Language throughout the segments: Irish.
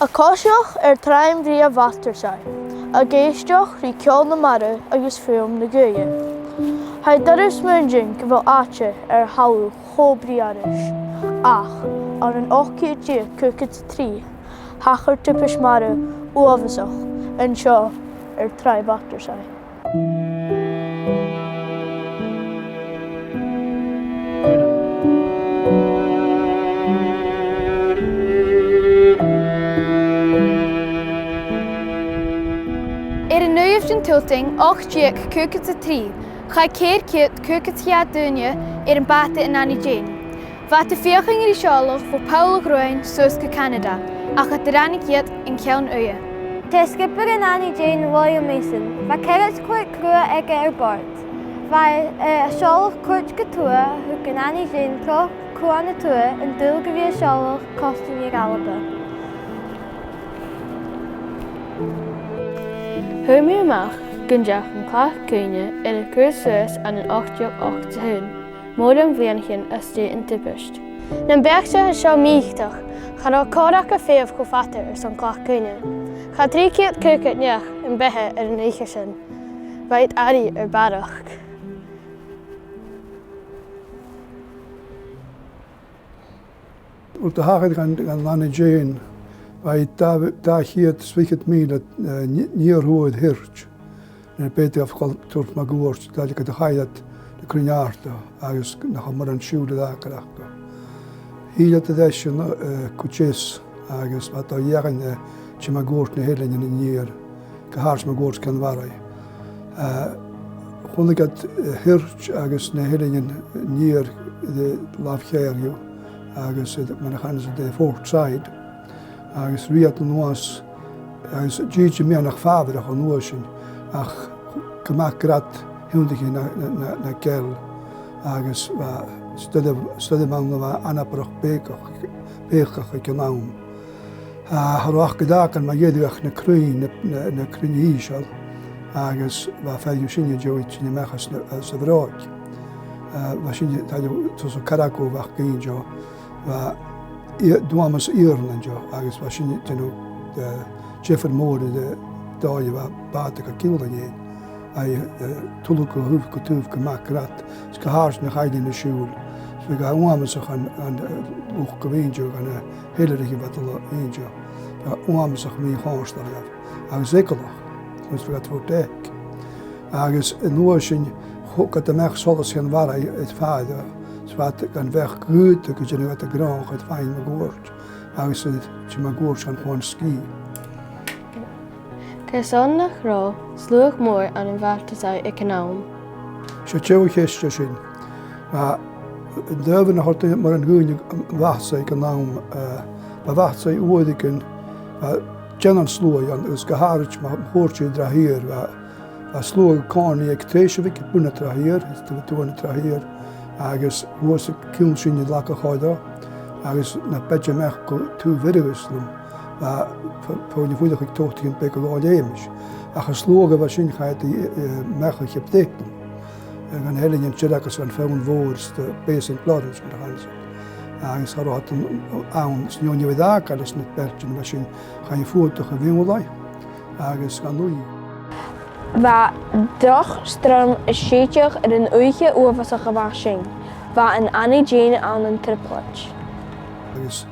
A cóiseach traim bhrí a bhatarsáid, a géisteach rí ceol na mara agus fuam na Gheallaidh. Tá doras muinjin go bhfuil áte haú chóbrí aris, ach ar an 8-3 hachar tipis mara uafasach anseo trai bhatarsáid. An nuamh tilting 8-3 cha céir cúcat duine an bata in Annie Jane. Bheit a fiochan í seolach fu Paul Groin sus go Canada, ach a rannig iad in ceann uia. Tá skipper in Annie Jane William Mason, bheit cead cuat crua ag ar bord. Bheit a seolach cuat go tua thug in Annie Jane pro cuana tua an dul go bhí a seolach costain i Gheallaidh. Thuair mé amach gundeach an chlach cúine ina cúr suas an 8-8 hun, mór an bhlianchin as dé an tipist. Na beagte a seo míochtach, cha rá córaach a féamh go fatar san chlach cúine. Cha 3 cúcat neach an bethe ar an éige sin, bheit airí ar barach. Op de hagel gaan Annie Jane, waar daar hier zwicht mee dat niet hoe het hirt. En beter afval tot maar goort dat ik het ga dat de kruinaarde, ergens nog maar een schouder daar krijgt. Hier dat het is een kutjes, ergens wat daar jaren je maar goort ne hele in een jaar, gehaars maar goort kan waren. Gewoon ik het hirt ergens ne hele in een jaar de laafgeer. Agus man gaan ze de voortzijde. Agus riad nuas, agus jeetje meer naar vader gaan nuasin. Ach, gemak grad hundig na kel. Agus stede man wa anaprach bekach ik naam. Harach gedaken maar jede weg na kruinhiesal. Agus wa feljusinje joit in mechas se vraag. Washin tussen Karako wacht geen wa duamas Ierland jo, agus washin de Jeffer Moore de daje wa bate ka kilden je. Ai tuluko hoef ko tuuf gemak rat. Ska haars na gaid in de school. We gaan duamas aan ook geween jo aan hele rige wat een jo. Duamas me haars daar ja. Agus zekerlich. Dus we gaat voor dek. Agus nuashin ook de mech zoals gaan waar het vader. Zwart kan weg goed, dat je nu wat de grond het fijn gehoord. Als het je maar goed van gewoon ski. Cason nach ro, sloeg mooi aan een waterzij econoom. Zo tjouw gisteren zien. Maar de had maar een goede wachtzij econoom. Maar wachtzij oordiken. Kennen sloeg aan het gehaard, maar hoort je draaier. Maar sloeg kan niet treesje ik boenen draaier, het doen draaier. Agus was kilsin in laka hoida, agus na bedje mech two videoslum, voor je voedig ik toch tegen pekel alemisch. Agus slogen was in gaat die mech ik heb tekenen. En een hele in chirakas van veel woorden de base in plaats met de hansen. Agus had een aan snjonje we daar kan dus niet bedje machine ga je voet toch gewinelai. Agus kan nu. Waar dagstroom is sheetjig in een uurtje over zijn gewaarsing. Waar een Annie Jane aan een tripletje. Dus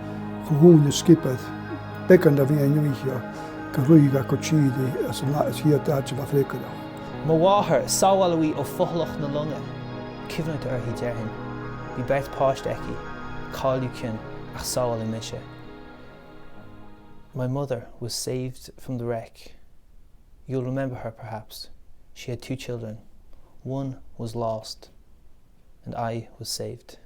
gewoon je skippen. Bekken dat we een uurtje. Geruiga cochidi als een hier taartje van Afrika. Mawaher sawalwi of fohlach na lunga. Kivnut hi derhin. Bi bert pasteki. Call you kin ach sawal misha. My mother was saved from the wreck. You'll remember her perhaps. She had 2 children. One was lost, and I was saved.